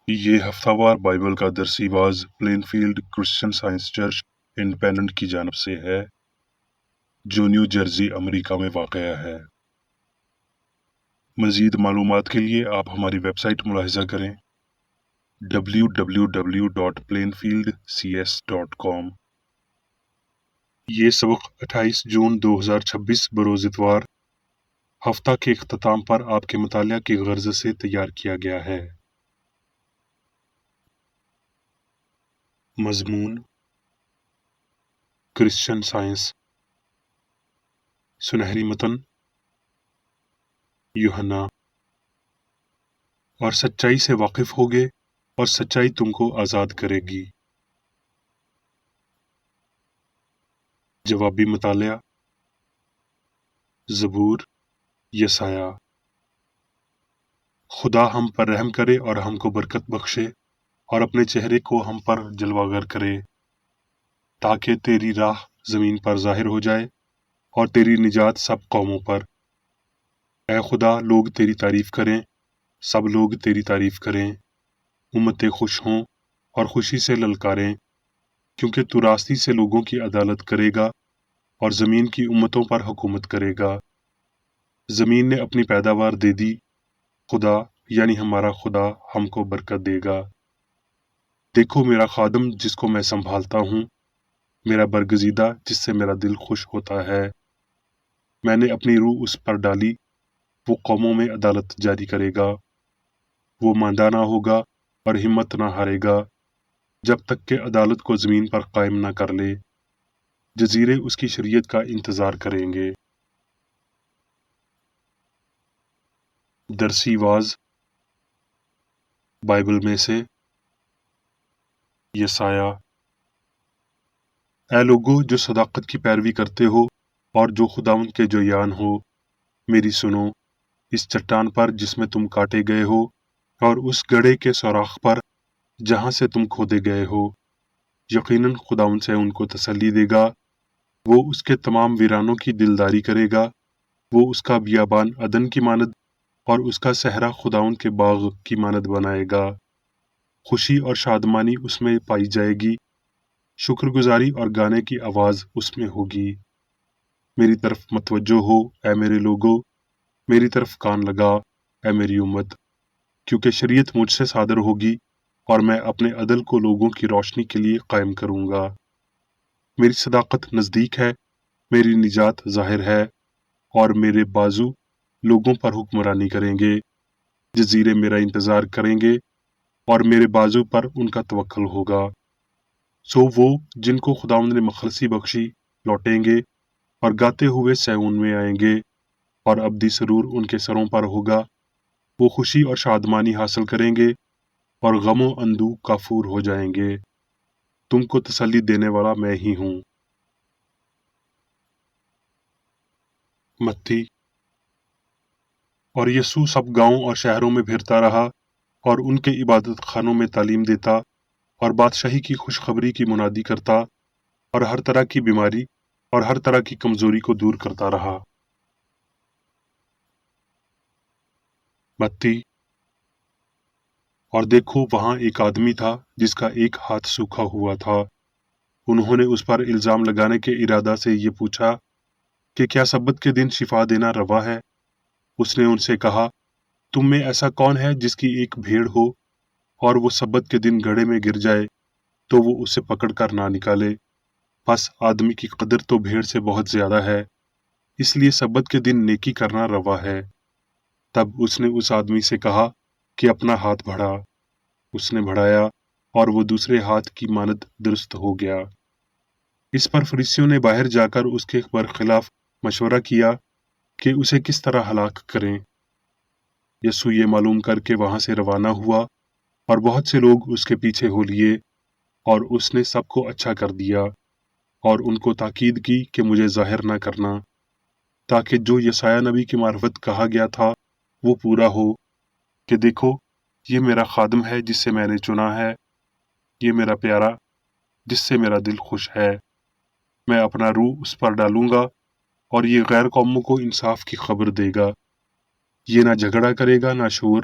یہ ہفتہ وار بائبل کا درسی was Plainfield Christian Science Church Independent کی جانب سے ہے جو نیو جرسی امریکہ میں واقع ہے۔ مزید معلومات کے لیے آپ ہماری ویب سائٹ ملاحظہ کریں www.plainfieldcs.com۔ یہ سبق 28 جون 2026 بروز اتوار ہفتہ کے اختتام پر آپ کے مطالعہ کی غرض سے تیار کیا گیا ہے۔ مضمون کرسچن سائنس، سنہری متن یوحنا، اور سچائی سے واقف ہوگے اور سچائی تم کو آزاد کرے گی۔ جوابی مطالعہ زبور، یسایہ۔ خدا ہم پر رحم کرے اور ہم کو برکت بخشے اور اپنے چہرے کو ہم پر جلوہ گر کرے، تاکہ تیری راہ زمین پر ظاہر ہو جائے اور تیری نجات سب قوموں پر۔ اے خدا، لوگ تیری تعریف کریں، سب لوگ تیری تعریف کریں، امتیں خوش ہوں اور خوشی سے للکاریں، کیونکہ تو راستی سے لوگوں کی عدالت کرے گا اور زمین کی امتوں پر حکومت کرے گا۔ زمین نے اپنی پیداوار دے دی، خدا یعنی ہمارا خدا ہم کو برکت دے گا۔ دیکھو میرا خادم جس کو میں سنبھالتا ہوں، میرا برگزیدہ جس سے میرا دل خوش ہوتا ہے۔ میں نے اپنی روح اس پر ڈالی، وہ قوموں میں عدالت جاری کرے گا۔ وہ ماندہ نہ ہوگا اور ہمت نہ ہارے گا جب تک کہ عدالت کو زمین پر قائم نہ کر لے۔ جزیرے اس کی شریعت کا انتظار کریں گے۔ درسی واز بائبل میں سے یسایہ۔ اے لوگو جو صداقت کی پیروی کرتے ہو اور جو خداوند کے جویان ہو، میری سنو۔ اس چٹان پر جس میں تم کاٹے گئے ہو اور اس گڑھے کے سوراخ پر جہاں سے تم کھودے گئے ہو، یقیناً خداوند سے ان کو تسلی دے گا۔ وہ اس کے تمام ویرانوں کی دلداری کرے گا۔ وہ اس کا بیابان عدن کی مانند اور اس کا صحرا خداوند کے باغ کی مانند بنائے گا۔ خوشی اور شادمانی اس میں پائی جائے گی، شکر گزاری اور گانے کی آواز اس میں ہوگی۔ میری طرف متوجہ ہو اے میرے لوگو، میری طرف کان لگا اے میری امت، کیونکہ شریعت مجھ سے صادر ہوگی اور میں اپنے عدل کو لوگوں کی روشنی کے لیے قائم کروں گا۔ میری صداقت نزدیک ہے، میری نجات ظاہر ہے، اور میرے بازو لوگوں پر حکمرانی کریں گے۔ جزیرے میرا انتظار کریں گے اور میرے بازو پر ان کا توکل ہوگا۔ سو وہ جن کو خداوند نے مخلصی بخشی لوٹیں گے اور گاتے ہوئے سیون میں آئیں گے، اور ابدی سرور ان کے سروں پر ہوگا۔ وہ خوشی اور شادمانی حاصل کریں گے اور غم و اندوہ کافور ہو جائیں گے۔ تم کو تسلی دینے والا میں ہی ہوں۔ متی۔ اور یسوع سب گاؤں اور شہروں میں پھرتا رہا اور ان کے عبادت خانوں میں تعلیم دیتا اور بادشاہی کی خوشخبری کی منادی کرتا اور ہر طرح کی بیماری اور ہر طرح کی کمزوری کو دور کرتا رہا۔ متی۔ اور دیکھو وہاں ایک آدمی تھا جس کا ایک ہاتھ سوکھا ہوا تھا۔ انہوں نے اس پر الزام لگانے کے ارادہ سے یہ پوچھا کہ کیا سبت کے دن شفا دینا روا ہے؟ اس نے ان سے کہا، تم میں ایسا کون ہے جس کی ایک بھیڑ ہو اور وہ سبت کے دن گڑھے میں گر جائے تو وہ اسے پکڑ کر نہ نکالے؟ بس آدمی کی قدر تو بھیڑ سے بہت زیادہ ہے، اس لیے سبت کے دن نیکی کرنا روا ہے۔ تب اس نے اس آدمی سے کہا کہ اپنا ہاتھ بڑھا۔ اس نے بڑھایا اور وہ دوسرے ہاتھ کی مانند درست ہو گیا۔ اس پر فریسیوں نے باہر جا کر اس کے برخلاف مشورہ کیا کہ اسے کس طرح ہلاک کریں۔ یسوع یہ معلوم کر کے وہاں سے روانہ ہوا اور بہت سے لوگ اس کے پیچھے ہو لیے، اور اس نے سب کو اچھا کر دیا اور ان کو تاکید کی کہ مجھے ظاہر نہ کرنا، تاکہ جو یسایہ نبی کی معرفت کہا گیا تھا وہ پورا ہو کہ دیکھو یہ میرا خادم ہے جس سے میں نے چنا ہے، یہ میرا پیارا جس سے میرا دل خوش ہے۔ میں اپنا روح اس پر ڈالوں گا اور یہ غیر قوموں کو انصاف کی خبر دے گا۔ یہ نہ جھگڑا کرے گا نہ شور،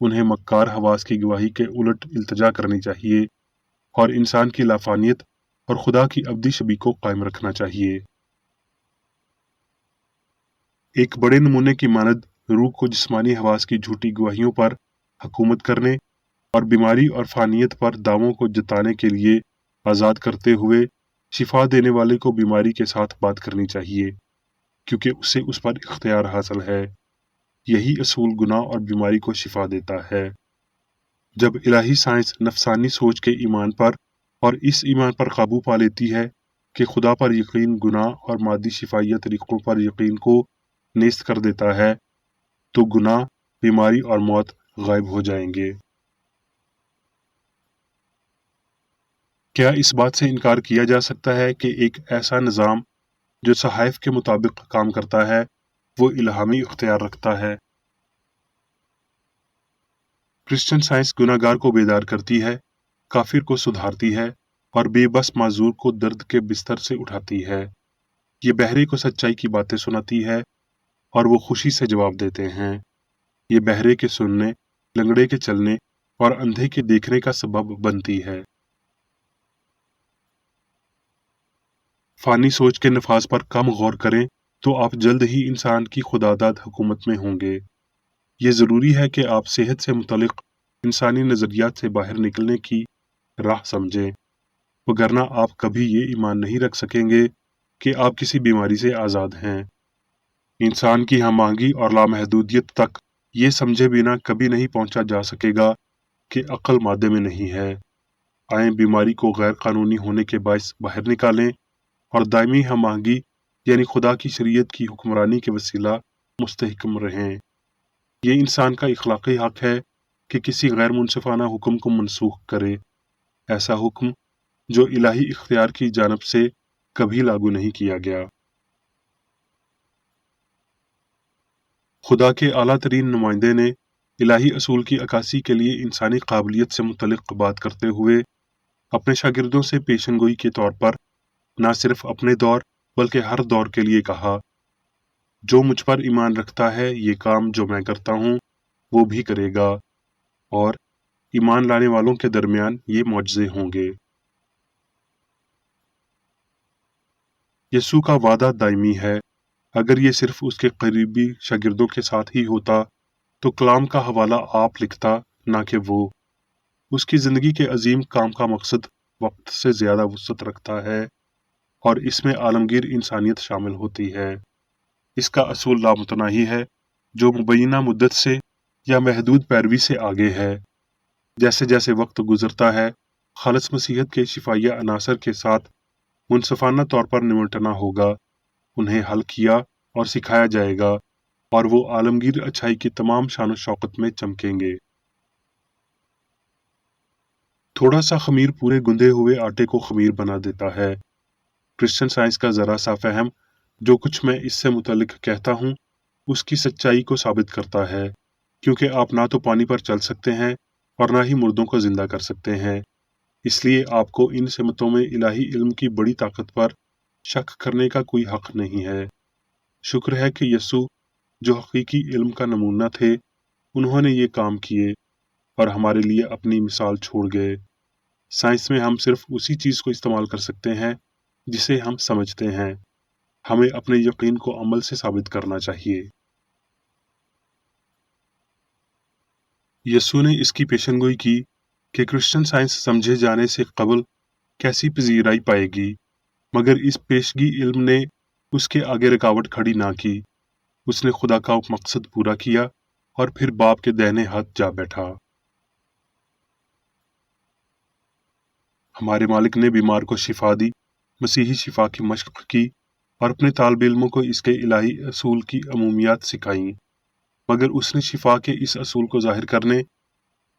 انہیں مکار حواس کی گواہی کے الٹ التجا کرنی چاہیے اور انسان کی لافانیت اور خدا کی ابدی شبیہ کو قائم رکھنا چاہیے۔ ایک بڑے نمونے کی مانند روح کو جسمانی حواس کی جھوٹی گواہیوں پر حکومت کرنے اور بیماری اور فانیت پر دعووں کو جتانے کے لیے آزاد کرتے ہوئے شفا دینے والے کو بیماری کے ساتھ بات کرنی چاہیے، کیونکہ اسے اس پر اختیار حاصل ہے۔ یہی اصول گناہ اور بیماری کو شفا دیتا ہے۔ جب الہی سائنس نفسانی سوچ کے ایمان پر اور اس ایمان پر قابو پا لیتی ہے کہ خدا پر یقین گناہ اور مادی شفائیہ طریقوں پر یقین کو نیست کر دیتا ہے، تو گناہ، بیماری اور موت غائب ہو جائیں گے۔ کیا اس بات سے انکار کیا جا سکتا ہے کہ ایک ایسا نظام جو صحائف کے مطابق کام کرتا ہے وہ الہامی اختیار رکھتا ہے؟ کرسچن سائنس گناہ گار کو بیدار کرتی ہے، کافر کو سدھارتی ہے اور بے بس معذور کو درد کے بستر سے اٹھاتی ہے۔ یہ بہرے کو سچائی کی باتیں سناتی ہے اور وہ خوشی سے جواب دیتے ہیں۔ یہ بہرے کے سننے، لنگڑے کے چلنے اور اندھے کے دیکھنے کا سبب بنتی ہے۔ فانی سوچ کے نفاذ پر کم غور کریں تو آپ جلد ہی انسان کی خداداد حکومت میں ہوں گے۔ یہ ضروری ہے کہ آپ صحت سے متعلق انسانی نظریات سے باہر نکلنے کی راہ سمجھیں، وگرنہ آپ کبھی یہ ایمان نہیں رکھ سکیں گے کہ آپ کسی بیماری سے آزاد ہیں۔ انسان کی ہم آہنگی اور لامحدودیت تک یہ سمجھے بنا کبھی نہیں پہنچا جا سکے گا کہ عقل مادے میں نہیں ہے۔ آئیں بیماری کو غیر قانونی ہونے کے باعث باہر نکالیں اور دائمی ہم آہنگی یعنی خدا کی شریعت کی حکمرانی کے وسیلہ مستحکم رہیں۔ یہ انسان کا اخلاقی حق ہے کہ کسی غیر منصفانہ حکم کو منسوخ کرے، ایسا حکم جو الہی اختیار کی جانب سے کبھی لاگو نہیں کیا گیا۔ خدا کے اعلیٰ ترین نمائندے نے الہی اصول کی عکاسی کے لیے انسانی قابلیت سے متعلق بات کرتے ہوئے اپنے شاگردوں سے پیشن گوئی کے طور پر نہ صرف اپنے دور بلکہ ہر دور کے لیے کہا، جو مجھ پر ایمان رکھتا ہے یہ کام جو میں کرتا ہوں وہ بھی کرے گا، اور ایمان لانے والوں کے درمیان یہ معجزے ہوں گے۔ یسوع کا وعدہ دائمی ہے۔ اگر یہ صرف اس کے قریبی شاگردوں کے ساتھ ہی ہوتا تو کلام کا حوالہ آپ لکھتا، نہ کہ وہ۔ اس کی زندگی کے عظیم کام کا مقصد وقت سے زیادہ وسعت رکھتا ہے اور اس میں عالمگیر انسانیت شامل ہوتی ہے۔ اس کا اصول لامتناہی ہے جو مبینہ مدت سے یا محدود پیروی سے آگے ہے۔ جیسے جیسے وقت گزرتا ہے خالص مسیحیت کے شفائیہ عناصر کے ساتھ منصفانہ طور پر نمٹنا ہوگا، انہیں حل کیا اور سکھایا جائے گا اور وہ عالمگیر اچھائی کی تمام شان و شوکت میں چمکیں گے۔ تھوڑا سا خمیر پورے گندھے ہوئے آٹے کو خمیر بنا دیتا ہے۔ کرسچن سائنس کا ذرا سا فہم جو کچھ میں اس سے متعلق کہتا ہوں اس کی سچائی کو ثابت کرتا ہے، کیونکہ آپ نہ تو پانی پر چل سکتے ہیں اور نہ ہی مردوں کو زندہ کر سکتے ہیں۔ اس لیے آپ کو ان سمتوں میں الہی علم کی بڑی طاقت پر شک کرنے کا کوئی حق نہیں ہے۔ شکر ہے کہ یسوع جو حقیقی علم کا نمونہ تھے انہوں نے یہ کام کیے اور ہمارے لیے اپنی مثال چھوڑ گئے۔ سائنس میں ہم صرف اسی چیز کو استعمال کر سکتے ہیں جسے ہم سمجھتے ہیں۔ ہمیں اپنے یقین کو عمل سے ثابت کرنا چاہیے۔ یسوع نے اس کی پیشن گوئی کی کہ کرسچن سائنس سمجھے جانے سے قبل کیسی پذیرائی پائے گی، مگر اس پیشگی علم نے اس کے آگے رکاوٹ کھڑی نہ کی۔ اس نے خدا کا مقصد پورا کیا اور پھر باپ کے دہنے ہاتھ جا بیٹھا۔ ہمارے مالک نے بیمار کو شفا دی، مسیحی شفا کی مشق کی اور اپنے طالب علموں کو اس کے الہی اصول کی عمومیات سکھائیں، مگر اس نے شفا کے اس اصول کو ظاہر کرنے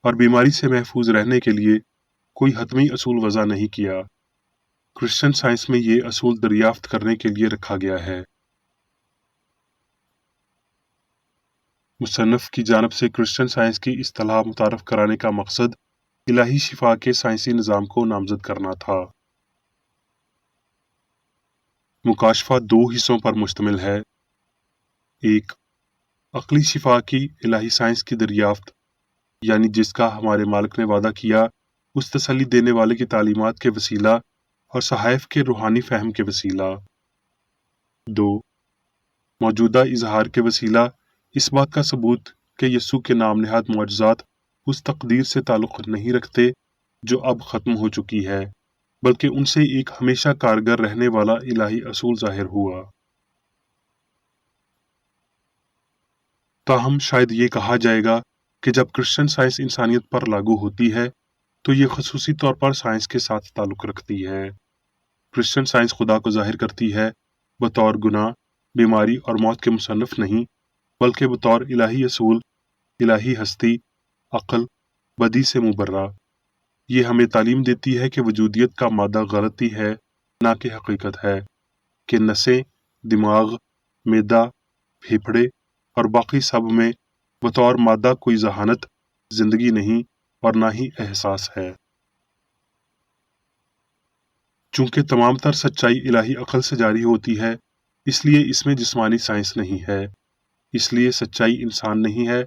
اور بیماری سے محفوظ رہنے کے لیے کوئی حتمی اصول وضع نہیں کیا۔ کرسچن سائنس میں یہ اصول دریافت کرنے کے لیے رکھا گیا ہے۔ مصنف کی جانب سے کرسچن سائنس کی اصطلاح متعارف کرانے کا مقصد الہی شفا کے سائنسی نظام کو نامزد کرنا تھا۔ مکاشفہ دو حصوں پر مشتمل ہے۔ ایک، عقلی شفا کی الہی سائنس کی دریافت، یعنی جس کا ہمارے مالک نے وعدہ کیا، اس تسلی دینے والے کی تعلیمات کے وسیلہ اور صحائف کے روحانی فہم کے وسیلہ۔ 2. موجودہ اظہار کے وسیلہ اس بات کا ثبوت کہ یسوع کے نام نہاد معجزات اس تقدیر سے تعلق نہیں رکھتے جو اب ختم ہو چکی ہے، بلکہ ان سے ایک ہمیشہ کارگر رہنے والا الہی اصول ظاہر ہوا۔ تاہم شاید یہ کہا جائے گا کہ جب کرسچن سائنس انسانیت پر لاگو ہوتی ہے تو یہ خصوصی طور پر سائنس کے ساتھ تعلق رکھتی ہے۔ کرسچن سائنس خدا کو ظاہر کرتی ہے بطور گناہ، بیماری اور موت کے مصنف نہیں، بلکہ بطور الہی اصول، الہی ہستی، عقل، بدی سے مبرہ۔ یہ ہمیں تعلیم دیتی ہے کہ وجودیت کا مادہ غلطی ہے، نہ کہ حقیقت ہے، کہ نسیں، دماغ، معدہ، پھیپھڑے اور باقی سب میں بطور مادہ کوئی ذہانت، زندگی نہیں اور نہ ہی احساس ہے۔ چونکہ تمام تر سچائی الہی عقل سے جاری ہوتی ہے، اس لیے اس میں جسمانی سائنس نہیں ہے، اس لیے سچائی انسان نہیں ہے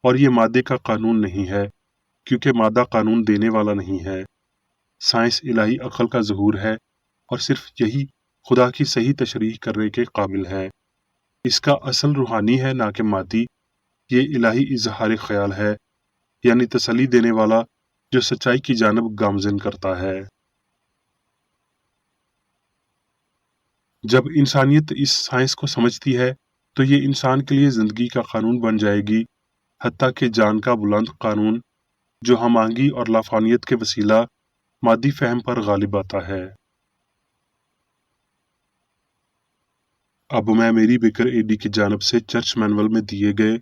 اور یہ مادے کا قانون نہیں ہے، کیونکہ مادہ قانون دینے والا نہیں ہے۔ سائنس الہی عقل کا ظہور ہے اور صرف یہی خدا کی صحیح تشریح کرنے کے قابل ہے۔ اس کا اصل روحانی ہے نہ کہ مادی، یہ الہی اظہار خیال ہے، یعنی تسلی دینے والا جو سچائی کی جانب گامزن کرتا ہے۔ جب انسانیت اس سائنس کو سمجھتی ہے تو یہ انسان کے لیے زندگی کا قانون بن جائے گی، حتیٰ کہ جان کا بلند قانون جو ہم آہنگی اور لافانیت کے وسیلہ مادی فہم پر غالب آتا ہے۔ اب میں میری بیکر اے ڈی کی جانب سے چرچ مینول میں دیے گئے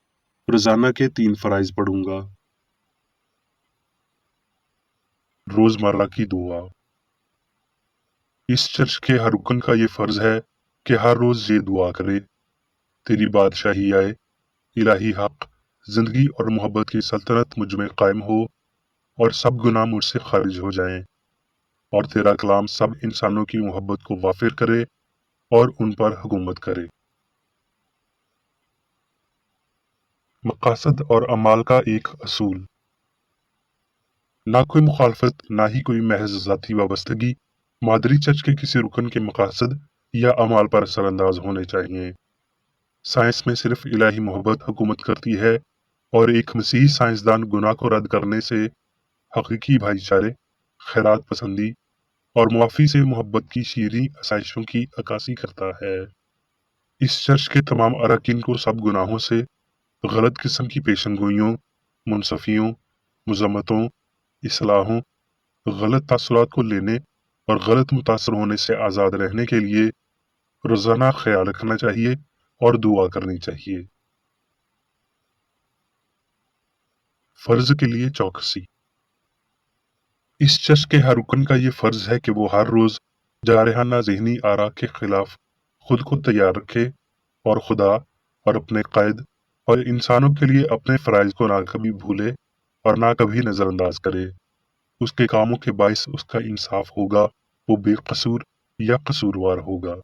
روزانہ کے 3 فرائض پڑھوں گا۔ روزمرہ کی دعا۔ اس چرچ کے ہر رکن کا یہ فرض ہے کہ ہر روز یہ دعا کرے: تیری بادشاہی آئے، الہی حق، زندگی اور محبت کی سلطنت مجھ میں قائم ہو اور سب گناہ مجھ سے خارج ہو جائیں، اور تیرا کلام سب انسانوں کی محبت کو وافر کرے اور ان پر حکومت کرے۔ مقاصد اور اعمال کا ایک اصول۔ نہ کوئی مخالفت، نہ ہی کوئی محض ذاتی وابستگی مادری چرچ کے کسی رکن کے مقاصد یا اعمال پر اثر انداز ہونے چاہیے۔ سائنس میں صرف الہی محبت حکومت کرتی ہے اور ایک مسیحی سائنسدان گناہ کو رد کرنے سے حقیقی بھائی چارے، خیرات پسندی اور معافی سے محبت کی شیریں آسائشوں کی عکاسی کرتا ہے۔ اس چرچ کے تمام اراکین کو سب گناہوں سے، غلط قسم کی پیشن گوئیوں، منصفیوں، مذمتوں، اصلاحوں، غلط تاثرات کو لینے اور غلط متاثر ہونے سے آزاد رہنے کے لیے روزانہ خیال رکھنا چاہیے اور دعا کرنی چاہیے۔ فرض کے لیے چوکسی۔ اس چرچ کے ہر رکن کا یہ فرض ہے کہ وہ ہر روز جارحانہ ذہنی آرا کے خلاف خود کو تیار رکھے اور خدا اور اپنے قائد اور انسانوں کے لیے اپنے فرائض کو نہ کبھی بھولے اور نہ کبھی نظر انداز کرے۔ اس کے کاموں کے باعث اس کا انصاف ہوگا، وہ بے قصور یا قصوروار ہوگا۔